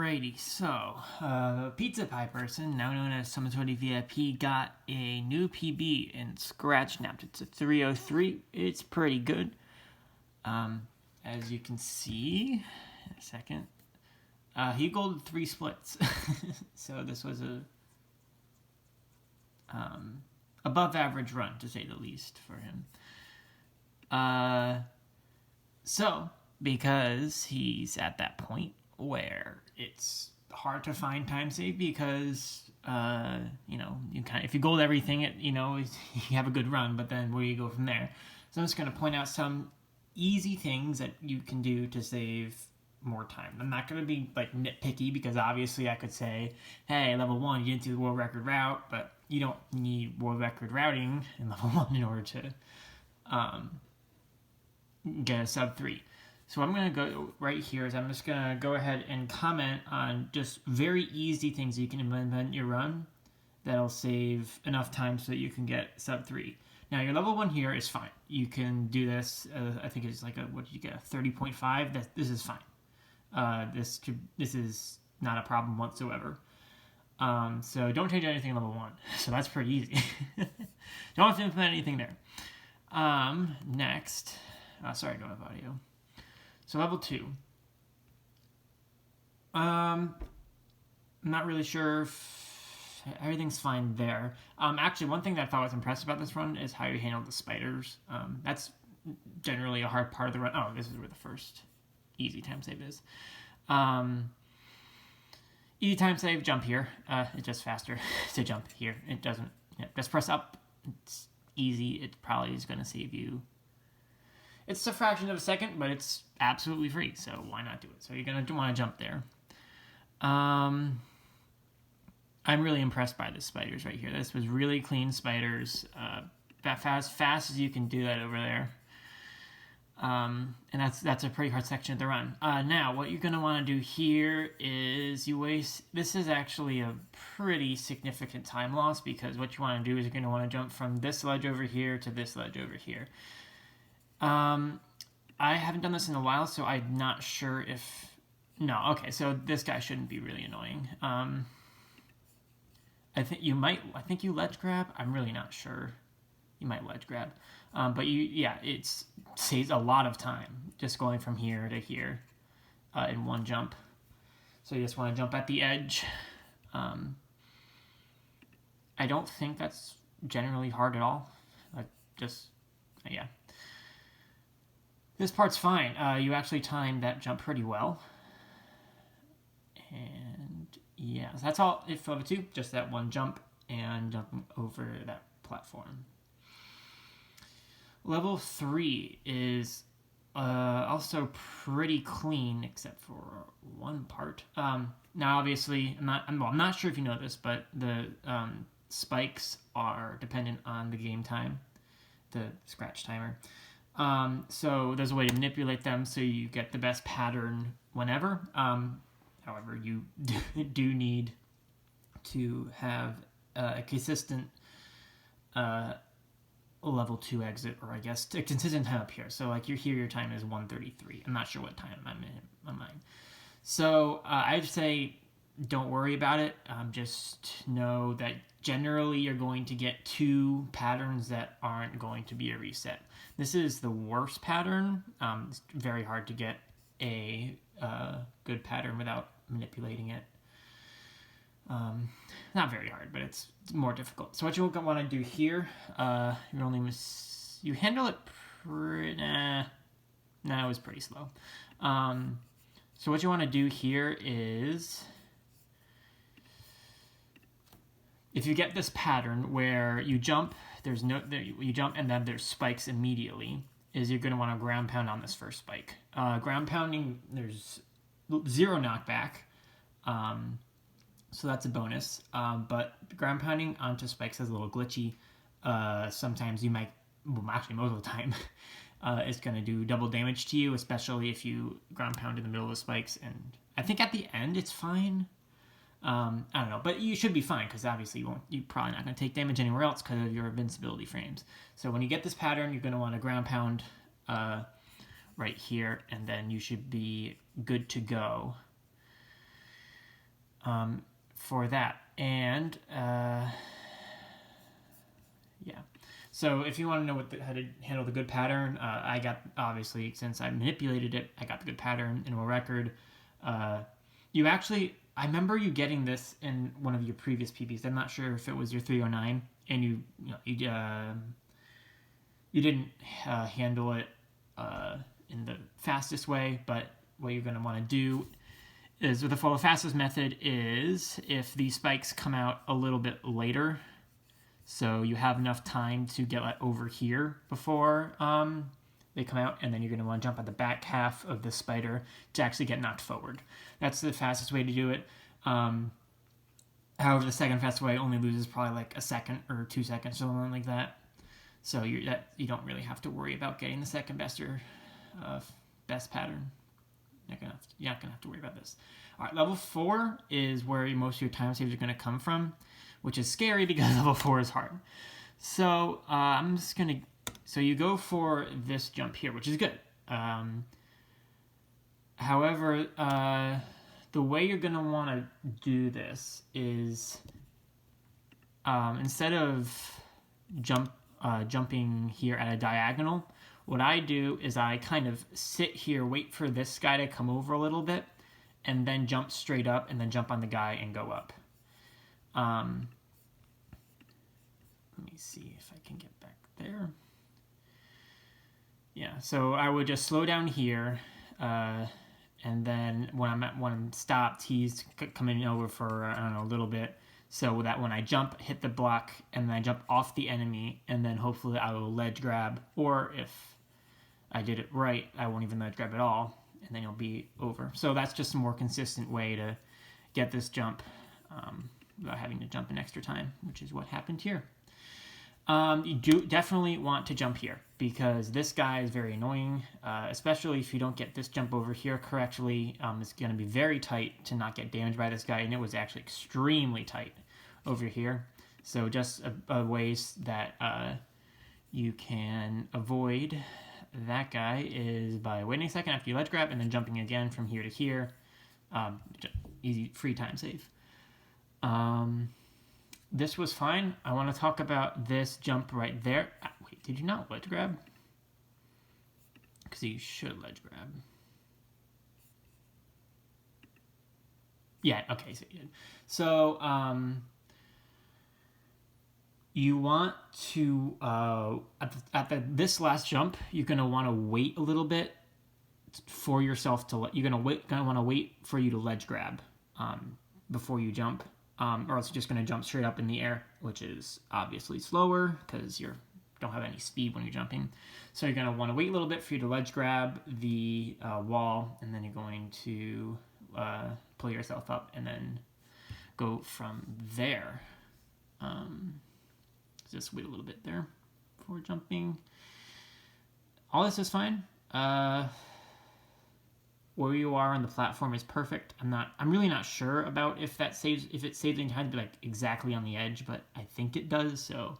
Alrighty, so Pizza Pie person, now known as SomeSweatyVIP, got a new PB in Scratch Snapped. It's a 303. It's pretty good. As you can see, in a second, he golded 3 splits. So this was a above average run, to say the least, for him. So because he's at that point where it's hard to find time save because if you gold everything, you have a good run, but then where do you go from there? So I'm just going to point out some easy things that you can do to save more time. I'm not going to be like nitpicky because obviously I could say, hey, level 1 you didn't do the world record route, but you don't need world record routing in level 1 in order to get a sub 3. So what I'm going to go right here is I'm just going to go ahead and comment on just very easy things you can implement in your run that'll save enough time so that you can get sub 3. Now your level 1 here is fine. You can do this, I think it's like what did you get, a 30.5? This is fine. This is not a problem whatsoever. So don't change anything in level 1. So that's pretty easy. Don't have to implement anything there. Next, sorry, I don't have audio. So level 2. I'm not really sure if everything's fine there. Actually, one thing that I thought was impressive about this run is how you handled the spiders. That's generally a hard part of the run. Oh, this is where the first easy time save is. Easy time save, jump here. It's just faster to jump here. It doesn't, just press up. It's easy. It probably is going to save you. It's a fraction of a second, but it's absolutely free, so why not do it? So you're going to want to jump there. I'm really impressed by the spiders right here. This was really clean spiders. As fast as you can do that over there. And that's a pretty hard section of the run. Now, what you're going to want to do here is this is actually a pretty significant time loss because what you want to do is you're going to want to jump from this ledge over here to this ledge over here. I haven't done this in a while, so I'm not sure if... No, okay, so this guy shouldn't be really annoying. I think you ledge grab. I'm really not sure. You might ledge grab. But it saves a lot of time just going from here to here in one jump. So you just want to jump at the edge. I don't think that's generally hard at all. Yeah. This part's fine. You actually timed that jump pretty well. And yeah, so that's all for level 2. Just that one jump and jump over that platform. Level 3 is also pretty clean except for one part. Now obviously, I'm not sure if you know this, but the spikes are dependent on the game time, the scratch timer. So there's a way to manipulate them so you get the best pattern whenever. However, you do need to have a consistent level 2 exit, or I guess a consistent time up here. So like your time is 1:33. I'm not sure what time I'm in on mine. So I'd say don't worry about it. Just know that generally you're going to get 2 patterns that aren't going to be a reset. This is the worst pattern. It's very hard to get a good pattern without manipulating it. Not very hard, but it's more difficult. So what you want to do here, you handle it pretty... Nah, it was pretty slow. So what you want to do here is... If you get this pattern where you jump, you jump and then there's spikes immediately, is you're going to want to ground pound on this first spike. Ground pounding, there's 0 knockback, so that's a bonus. But ground pounding onto spikes is a little glitchy. Sometimes you might, actually most of the time, it's going to do double damage to you, especially if you ground pound in the middle of the spikes. And I think at the end it's fine. I don't know, but you should be fine because obviously you're probably not going to take damage anywhere else because of your invincibility frames. So when you get this pattern, you're going to want to ground pound right here, and then you should be good to go. for that. And yeah. So if you want to know how to handle the good pattern, I got, obviously, since I manipulated it, I got the good pattern in a record. You actually, I remember you getting this in one of your previous PBs. I'm not sure if it was your 309, and you didn't handle it in the fastest way. But what you're going to want to do is, with the fastest method is if these spikes come out a little bit later. So you have enough time to get over here before they come out, and then you're going to want to jump at the back half of the spider to actually get knocked forward. That's the fastest way to do it. However, the second fastest way only loses probably like a second or 2 seconds, something like that. So you don't really have to worry about getting the second best or best pattern. You're not gonna have to worry about this. All right, level 4 is where most of your time saves are going to come from, which is scary because level 4 is hard. So I'm just gonna. So you go for this jump here, which is good. However, the way you're gonna want to do this is instead of jumping here at a diagonal, what I do is I kind of sit here, wait for this guy to come over a little bit, and then jump straight up, and then jump on the guy and go up. Let me see if I can get back there. Yeah, so I would just slow down here, and then when I'm stopped, he's coming over for, I don't know, a little bit. So that when I jump, hit the block, and then I jump off the enemy, and then hopefully I will ledge grab, or if I did it right, I won't even ledge grab at all, and then you'll be over. So that's just a more consistent way to get this jump without having to jump an extra time, which is what happened here. You do definitely want to jump here because this guy is very annoying, especially if you don't get this jump over here correctly. It's going to be very tight to not get damaged by this guy, and it was actually extremely tight over here. So just a ways that you can avoid that guy is by waiting a second after you ledge grab and then jumping again from here to here. Easy, free time save. This was fine. I want to talk about this jump right there. Wait, did you not ledge grab? Because you should ledge grab. Yeah, okay, so you did. So, you want to, this last jump, you're going to want to wait a little bit for yourself to, you're going to want to wait for you to ledge grab before you jump. Or else you're just going to jump straight up in the air, which is obviously slower because you don't have any speed when you're jumping. So you're going to want to wait a little bit for you to ledge grab the wall, and then you're going to pull yourself up and then go from there. Just wait a little bit there before jumping. All this is fine. Where you are on the platform is perfect. I'm really not sure about if it saves in time to be like exactly on the edge, but I think it does. So,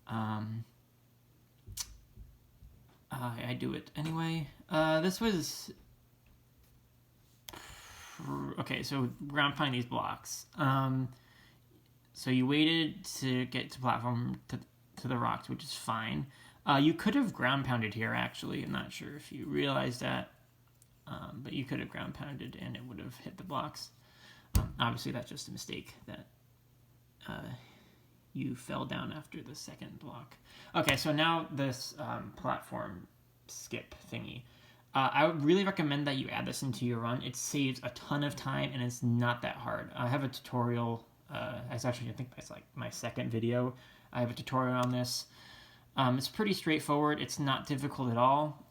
I do it anyway. This was okay. So ground pound these blocks. So you waited to get to platform to the rocks, which is fine. You could have ground pounded here. Actually, I'm not sure if you realized that. But you could have ground pounded and it would have hit the blocks. Obviously, that's just a mistake that you fell down after the second block. Okay, so now this platform skip thingy. I would really recommend that you add this into your run. It saves a ton of time and it's not that hard. I have a tutorial. I think that's like my second video. I have a tutorial on this. It's pretty straightforward. It's not difficult at all.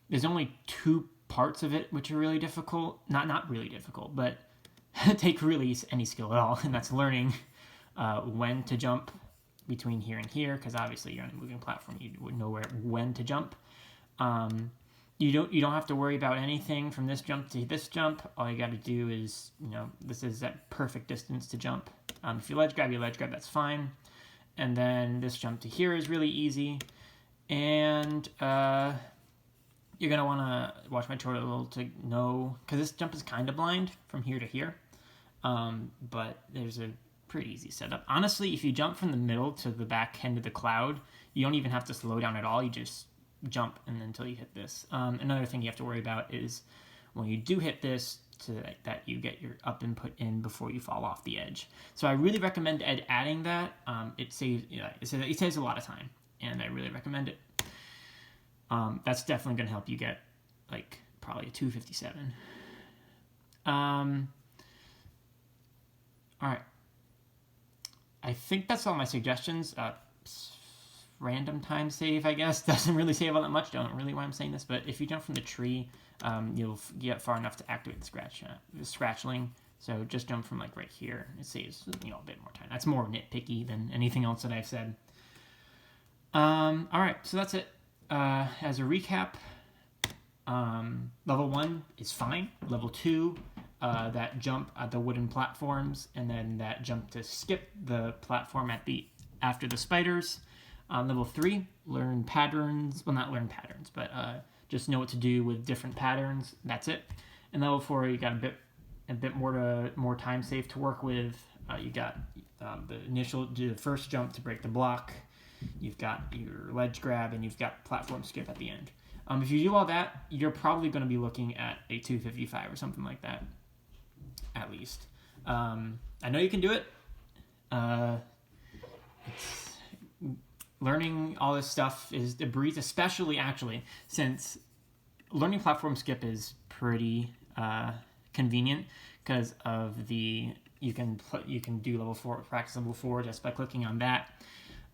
There's only 2 parts of it which are really difficult. Not really difficult, but take really any skill at all, and that's learning when to jump between here and here, because obviously you're on a moving platform. You would know when to jump. You don't have to worry about anything from this jump to this jump. All you got to do is, this is that perfect distance to jump. If you ledge grab, that's fine. And then this jump to here is really easy. And you're going to want to watch my tutorial to know, because this jump is kind of blind from here to here. but there's a pretty easy setup. Honestly, if you jump from the middle to the back end of the cloud, you don't even have to slow down at all. You just jump and until you hit this. Another thing you have to worry about is when you do hit this, that you get your up input in before you fall off the edge. So I really recommend adding that. It saves a lot of time, and I really recommend it. That's definitely going to help you get like probably a 257. All right. I think that's all my suggestions. Random time save, I guess, doesn't really save all that much. Don't really why I'm saying this, but if you jump from the tree, you'll get far enough to activate the scratchling. So just jump from like right here. It saves a bit more time. That's more nitpicky than anything else that I've said. All right, so that's it. As a recap, level 1 is fine. Level 2, that jump at the wooden platforms, and then that jump to skip the platform after the spiders. Level 3, learn patterns. Well, not learn patterns, but just know what to do with different patterns. That's it. And level 4, you got a bit more time save to work with. You got the first jump to break the block. You've got your ledge grab, and you've got platform skip at the end. If you do all that, you're probably going to be looking at a 255 or something like that, at least. I know you can do it. Learning all this stuff is a breeze, especially actually since learning platform skip is pretty convenient because of you can do level 4, practice level 4 just by clicking on that.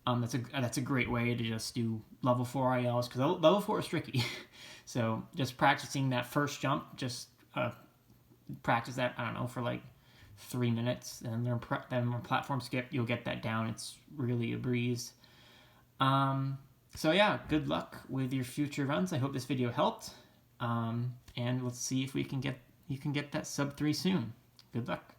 That's a great way to just do level 4 ILs because level 4 is tricky. So just practicing that first jump, just practice that, I don't know, for like 3 minutes, and then platform skip, you'll get that down. It's really a breeze. So yeah, good luck with your future runs. I hope this video helped. And let's see if you can get that sub 3 soon. Good luck.